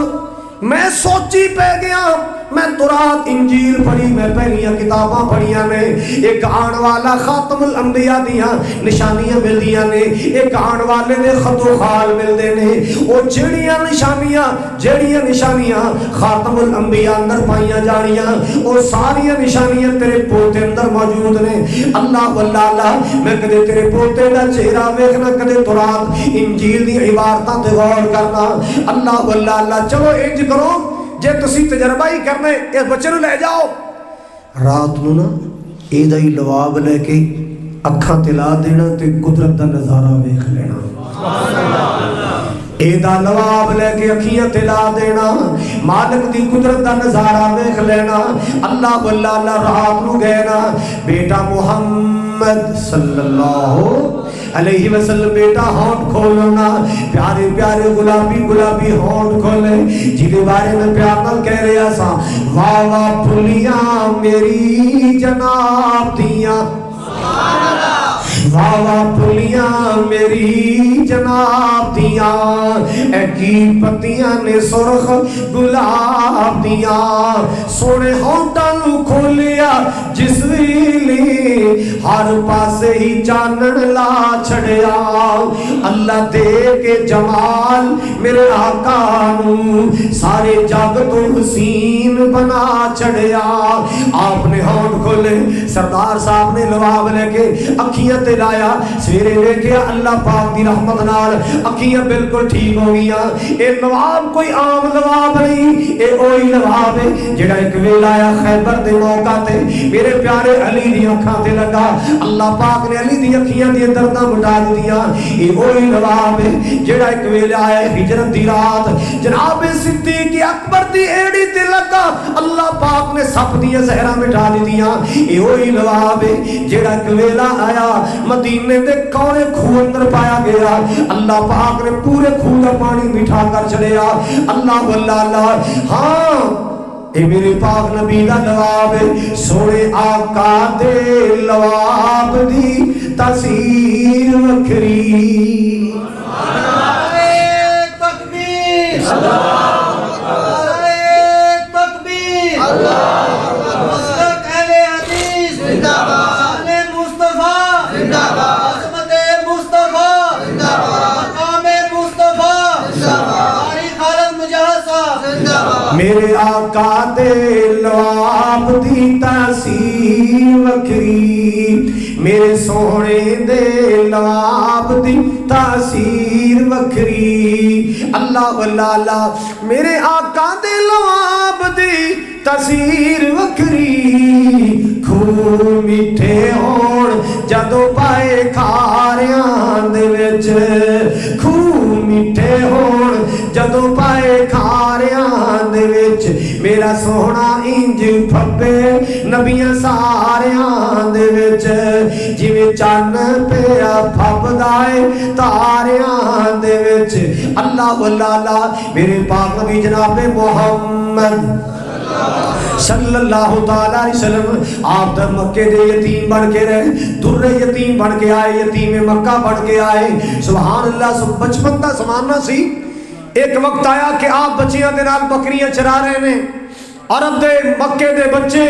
मैं सोची पै गया, मैं तुरात इंजील पढ़ी, मैं पहलियां किताबां पढ़िया ने, एक आन वाला खातमुल अंबिया दियां निशानियां मिलदियां ने, एक आन वाले ने खतो खाल मिलदे ने। वो जेड़ियां निशानियां खातमुल अंबिया अंदर पाईयां जानियां, वो सारियां निशानियां तेरे पोते अंदर मौजूद ने। अल्लाह अल्लाह मैं कदे तेरे पोते दा चेहरा वेखना, कदे तुरात इंजील दी इबारतां ते गौर करना। अल्लाह अल्लाह चलो इंज करो, जे तुसी तजर्बा ही करना है इस बच्चे नूं लै जाओ, रात नूं ना एदा ही लवाब लैके अखां ते ला देना ते कुदरत दा नज़ारा वेख लेना। एदा लवाब लैके अखियां ते ला देना, मालिक दी कुदरत दा नज़ारा वेख लेना। अल्लाह अल्लाह रात नूं गए ना बेटा मुहम्मद मोहम्मद सल्लल्लाहु अलैहि वसल्लम बेटा होंठ खोलो ना, प्यारे प्यारे गुलाबी गुलाबी होंठ खोले जिदे बारे में प्यार नाल कह रहा सा, वाह वाह फुलियां मेरी जनाब दियां, वाह वाह फुलियां मेरी जनाब दियां, की पत्तियां ने सुरख गुलाब दियां, सोने होंठां नू खोलिया जिस वेले हर पासे ही चानन ला छड़िया, अल्लाह दे के जमाल मेरे आका नू सारे जग तो हसीन बना छड़िया। आपने होंठ खोले, सरदार साहब ने लवाब लेके अखियां ते लाया, सवेरे देखिया अल्लाह पाक दी रहमत नाल अखियां बिल्कुल ठीक हो गईयां। ए लवाब कोई आम लवाब नहीं, ए ओही लवाब है जेड़ा एक वेला आया खैबर दे मौका ते मेरे प्यारे अली दी अखां ते लगा, अल्लाह पाक ने अली दी अखियां दी दर्दां मिटा दित्तियां। ए ओही लवाब है जेड़ा एक वेला आया हिजरत दी रात जनाब सिद्दीक अकबर दी एड़ी ते लगा, अल्लाह पाक ने सप दी जहरा मिटा दित्तियां। ए ओही लवाब है जेड़ा एक वेला आया मदीने दे कौने खूह अंदर पाया गया, अल्लाह पाक ने पूरे खूह का पानी मिठा कर छड़िया। अल्लाह अल्लाह, हाँ ए मेरे पाक नबी दा लवाब है, सोने आका दे लवाब दी तसीर वखरी। तकबीर तकबीर, मसलक अहले हदीस जिंदाबाद, मुस्तफा जिंदाबाद, अज़मत मुस्तफा जिंदाबाद, मकाम मुस्तफा जिंदाबाद, खालिद मुजाहिद जिंदाबाद। मेरे आका दे लवाब दी तासीर वखरी, मेरे सोहने दे लवाब दी तासीर वखरी। अल्लाह अल्लाह, मेरे आका दे लवाब दी तासीर वखरी। खूह मिठे होण जदों पाए खारियां दे विच, खूह मिठे होण जदों पाए खारियां दे विच, मेरा सोहना इंज फब्बे नबियां सारियां दे विच, जिवें चन्न पिया फबदा है तारियां दे विच। अल्लाह अल्लाह, मेरे पाक नबी जनाबे मोहम्मद सल्लल्लाहु ताला अलैहि वसल्लम आप दा मक्के दे यतीम बन के रहे, दुर्रे यतीम बन के आए, यतीम मक्का बन के आए। सुभान अल्लाह, बचपन दा ज़माना सी। एक वक्त आया कि आप बच्चियां दे नाल बकरियां चरा रहे ने, अरब दे मक्के दे बच्चे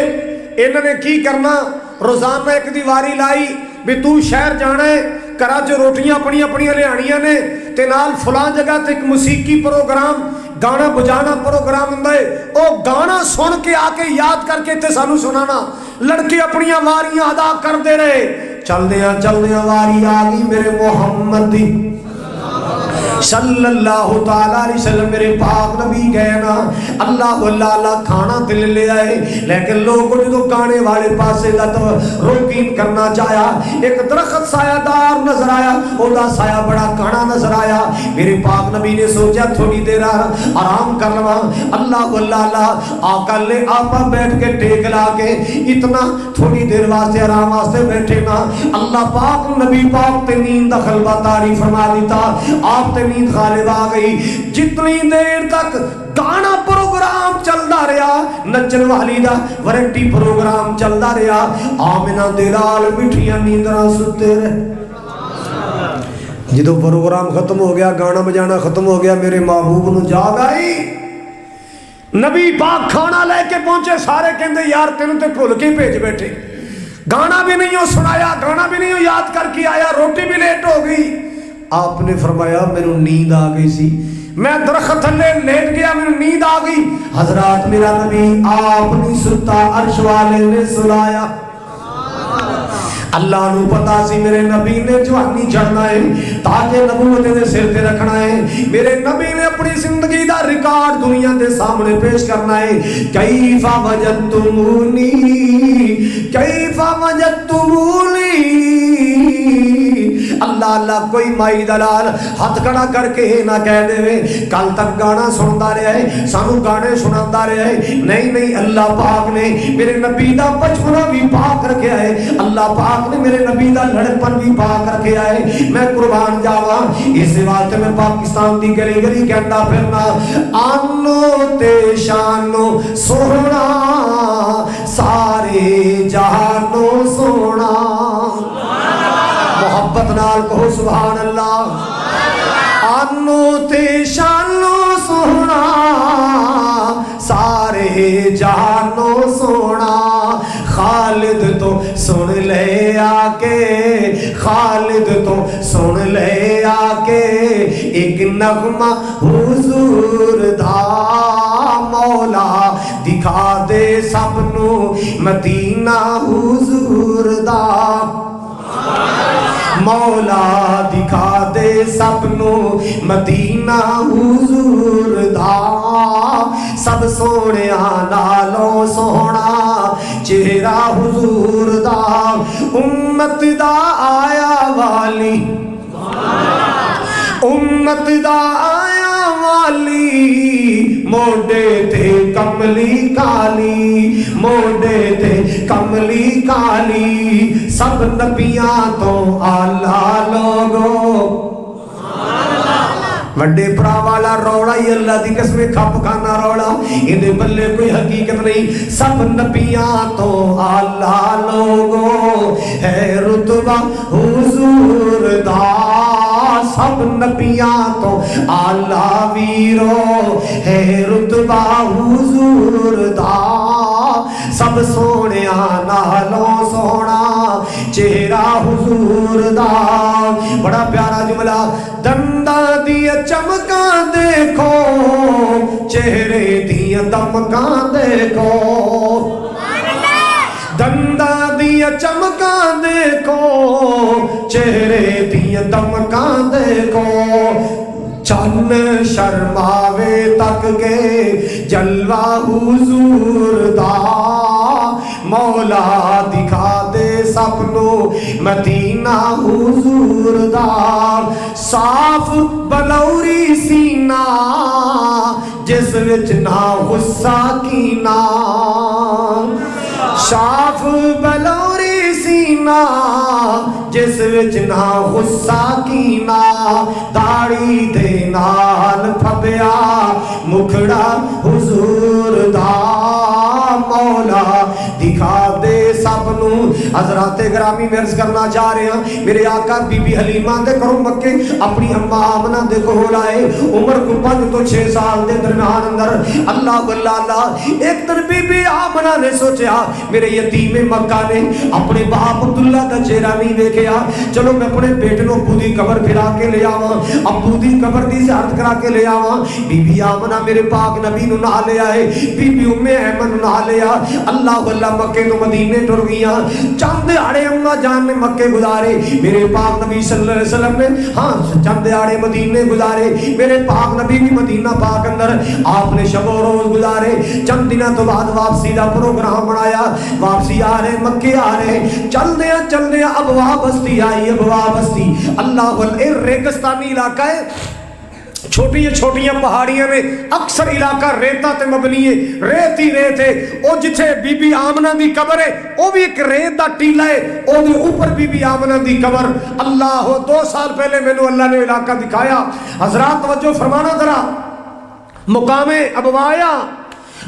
इन्होंने की करना, रोजाना एक दी वारी लाई भी तू शहर जाना है, घरा च रोटियां अपनियां अपनियां लियानियां ने, ते नाल फलां जगह ते एक मुसीकी प्रोग्राम गाना बजाना प्रोग्राम हुंदा है, ओ गाना सुन के आके याद करके ते सानू सुनाना। लड़के अपनियां वारियां अदा करते रहे, चलदियां वारी आ गई मेरे मोहम्मद दी सल्लल्लाहु ताला अलैहि वसल्लम। मेरे पाक नबी गए ना, अल्लाह अल्लाह खाना दिल ले आए, लेकिन लोग जो गाने वाले पासे का तो रोकीन करना चाहा। एक दरख्त सायादार नजर आया, ओदा साया बड़ा काना नजर आया। मेरे पाक नबी ने सोचा थोड़ी देर आराम कर लवा। अल्लाह अल्लाह, आका ले आपा बैठ के टेक ला के इतना थोड़ी देर वास्ते आराम वास्ते बैठे ना, अल्लाह पाक नबी पाक ते नींद दा खलबा तारी फरमा दिता। आप ते नींद गालिब आ गई। जितनी देर तक गाना प्रोग्राम चलता रहा, नचन वाली दा वैरायटी प्रोग्राम चलता रहा, आमिना दे लाल मिठियां नींदरां सुते रहे। जो प्रोग्राम खत्म हो गया, गाना बजाना खत्म हो गया, मेरे महबूब नूं जाग आई। नबी पाक खाना लेके पहुंचे, सारे कहते यार तेन तो भुल के भेज बैठे, गाना भी नहीं हो सुनाया, गाना भी नहीं हो याद करके आया, रोटी भी लेट हो गई। आपने फरमाया मैनू नींद आ गई सी, मैं दरख्त थले लेट गया, मैनू नींद आ गई। हजरात मेरा नबी आप नहीं सुता, अर्श वाले ने सुलाया। अल्लाह नू पता सी मेरे नबी ने जवानी चढ़ना है, ताजे नबूवत दे सिर ते रखना है। मेरे नबी ने अपनी जिंदगी दा रिकॉर्ड दुनिया के सामने पेश करना है। कैफा वजदतुमूनी, कैफा वजदतुमूनी, अल्लाह अल्लाह कोई माई दलाल हाथ खड़ा करके ना कह देवे कल तक गाना सुनता रहा है सानू गाने सुनाता रहा है। नहीं नहीं, अल्लाह पाक ने मेरे नबी दा बचपना भी पाक रखा है, अल्लाह पाक ने मेरे नबी दा लड़पन भी पाक रखा है। मैं कुर्बान जावा इस वास्ते मैं पाकिस्तान दी गली गली कहता फिरना आनो ते शानो सोना सारे जहानो सोना। मोहब्बत नाल कहो सुभान अल्लाह। आनो ते शानो सोना सारे जहानो सोना। खालिद तो सुन ले आके, खालिद तो सुन ले आके एक नगमा हुजूर दा। मौला दिखा दे सबनू मदीना हुजूर दा। मौला दिखा दे सबनू मदीना हुजूर दा। सब सोने नालों सोना चेहरा हुजूर दा। उम्मत दा आया वाली, उम्मत दा आया वाली मोडे ते कमली काली, मोडे ते कमली काली। सब नबियां तो आला लोगो वड्डे भरा वाला रौला ही अल्लाह दी कसम खप खाना रौला इहदे बल्ले कोई हकीकत नहीं। सब नबियां तो आला लोगो है रुतबा हुजूर दा। सब नबियां तो आला वीरो है रुतबा हुजूर दा। सब सोने नालों सोना चेहरा हुजूर दा। बड़ा प्यारा जुमला दंदा दिया चमका देखो चेहरे दिया दमका देखो। दंदा दिया चमका देखो चेहरे दिया दमका देखो। चन्न शर्मावे तक के जलवा हुजूर दा। मौला दिखा दे सबनू मदीना हुजूर दा। साफ बलौरी सीना जिस विच ना गुस्सा कीना। साफ बलौरी सीना जिस विच ना गुस्सा कीना। दाढ़ी दे नाल फबिया मुखड़ा हुजूर दा। मौला दिखा दे सबनू। हजरात ग्रामी में अर्ज करना चाह रहे हैं मेरे आका बीबी हलीमा दे करो मक्के अपनी अम्मा आमना दे कोल आए। उम्र को 5 तो 6 साल दे दरमियान अंदर अल्लाह अल्लाह एक दिन बीबी आमना ने सोचा मेरे यतीम मक्का ने अपने बाप अब्दुल्ला का चेहरा नहीं देखा। चलो मैं अपने बेटे को अब्बू दी कबर फिरा के ले आवा, अब्बू दी कबर दी ज़ियारत करा के ले आवा। बीबी आमना मेरे पाक नबी नु ना ले आए, बीबी उम्मे अहमद ना ले आ। अल्लाह अल्लाह मक्के तो मदीने टुर गया। चंद दिहाड़े अम्मा जान ने मक्के गुजारे, मेरे पाक नबी सल्लल्लाहु अलैहि वसल्लम ने हाँ चंद दिहाड़े मदीने गुजारे। मेरे पाक नबी भी मदीना पाक अंदर आपने शबो रोज गुजारे। चंद दिनों तो बाद वापसी का प्रोग्राम बनाया, वापसी आ रहे मक्के आ रहे। चलदे अबवा बस्ती आई, अबवा बस्ती अल्लाह रेगिस्तानी इलाका है। छोटिया छोटिया पहाड़ियां ने अक्सर इलाका रेता ते मबनी है, रेत ही रेत है। और जिथे बीबी आमना दी कबर है वह भी एक रेत दा टीला है, ओदे ऊपर बीबी आमना दी कबर। अल्लाह 2 साल पहले मैनू अल्लाह ने इलाका दिखाया। हजरात तवज्जो फरमाना जरा, मुकामे अबवाया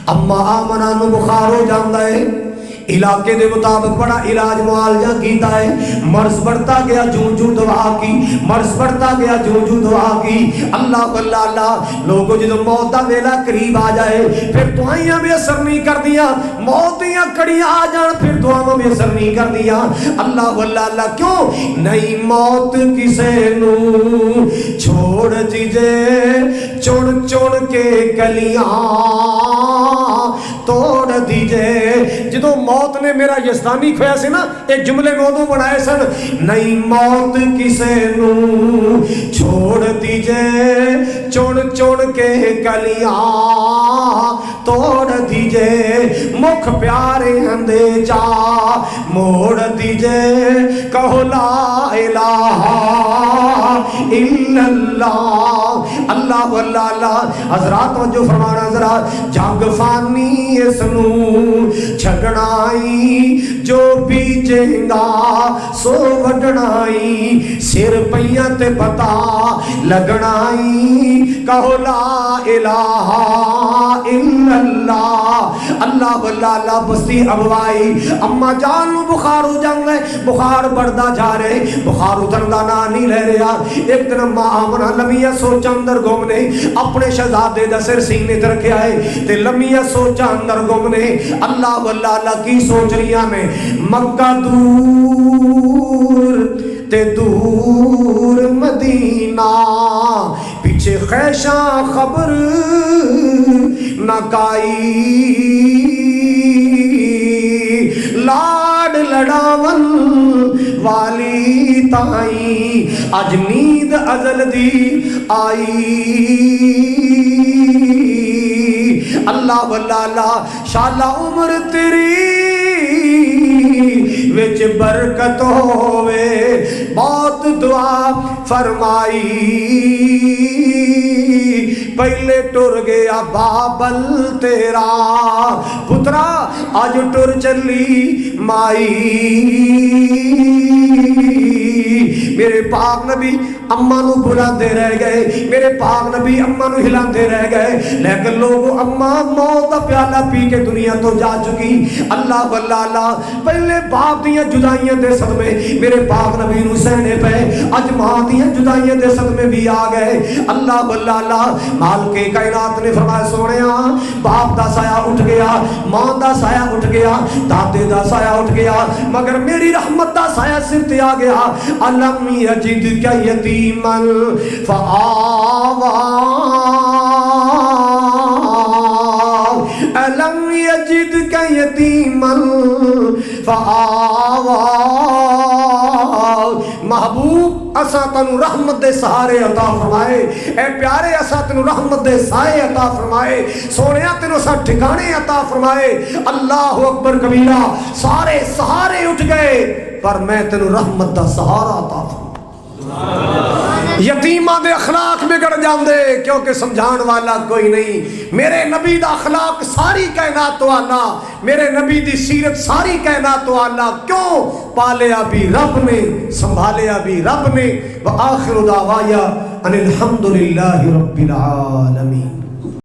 अम्मा आमना नू बुखार हो जाता है। इलाके के मुताबिक बड़ा इलाज मुआलजा किया है। मर्ज बढ़ता गया जूं जूं दवा की, मर्ज बढ़ता गया जूं जूं दवा की। अल्लाह अल्लाह अल्लाह लोगों जो मौत का वेला करीब आ जाए फिर दुआइयां भी असर नहीं कर दिया। मौत दियां कड़ियां आ जान फिर दुआवां भी असर नहीं कर दिया। अल्लाह अल्लाह अल्लाह क्यों नहीं मौत किसे नू छोड़ दीजे चुन चुन के कलियां तोड़ दीजे। जो मौत ने मेरा यजदानी खोया से ना एक जुमले में उदों बनाए सन, नहीं मौत किसे नू छोड़ दीजे चुन चुन के कलियां तोड़ दीजे। मुख प्यारे हंदे जा मोड़ दीजे कहो ला इलाहा इल्लल्लाह। अल्लाह वल्लाह अल्लाह। हजरात वजो फरमाना जरा, जग फानी इसनू छगनाई, जो बीजेगा सो वडनाई, सिर पईया ते पता लगनाई, कहो ला इलाहा इल्लल्लाह। अल्लाह वल्लाह अल्लाह। बस्ती अबवाई अम्मा जान नू बुखार हो जांदा है, बुखार बढ़दा जा रहे, बुखार उतरदा ना नहीं ले रहा। एक दिन अम्मा आमना लमिया सोचा अंदर गुमने, अपने शहजादे दा सिर सीने ते रखया है ते लमिया सोचा अंदर गुमने। अल्लाह वल्लाह अल्लाह की सोच रही ने, मक्का दूर ते दूर मदीना, पीछे खैशा खबर न काई, लाड लड़ावन वाली ताई, अज नींद अजल दी आई। अल्लाह वल्लाह अल्लाह। शाला उम्र तेरी विच बरकत होवे, बहुत दुआ फरमाई, पहले टुर गया बाबल तेरा पुत्रा, आज टुर चली माई। मेरे पाक नबी अम्मा नू बुलाते रह गए, मेरे पाक नबी अम्मा नू हिलाते रह गए, लेकिन लोग अम्मा मौत का प्याला पी के दुनिया तो जा चुकी। अल्लाह वल्लाह अल्लाह। पहले बाप दियां जुदाइयां दे सदमे मेरे पाक नबी नू सहने पे, अज मां दियां जुदाइयां दे सदमे भी आ गए। अल्लाह वल्लाह अल्लाह। मालिके कायनात ने फरमाया, सोहणिया बाप दा साया उठ गया, मां दा साया उठ गया, दादे दा साया उठ गया, मगर मेरी रहमत दा साया सिर ते आ गया। अलम यजिदका यतीमन फआवा, अलम यजिदका यतीमन फआवा। महबूब असा तनु रहमत दे सहारे अता फरमाए, ए प्यारे असा तेनु रहमत दे साए अता फरमाए, सोनिया तेनु असा ठिकाने अता फरमाए। अल्लाह अकबर कबीरा। सारे सहारे उठ गए पर मैं तेनु रहमत दा सहारा अता फरमाया। यतीमा दे अखलाक बिगड़ जाते क्योंकि समझाने वाला कोई नहीं। मेरे नबी दा अखलाक सारी कायनात वाला, मेरे नबी दी सीरत सारी कायनात वाला। क्यों? पालिया भी रब ने, संभालिया भी रब ने। व आखिर दावाया अनिल हम्दुलिल्लाहि रब्बिल आलमीन।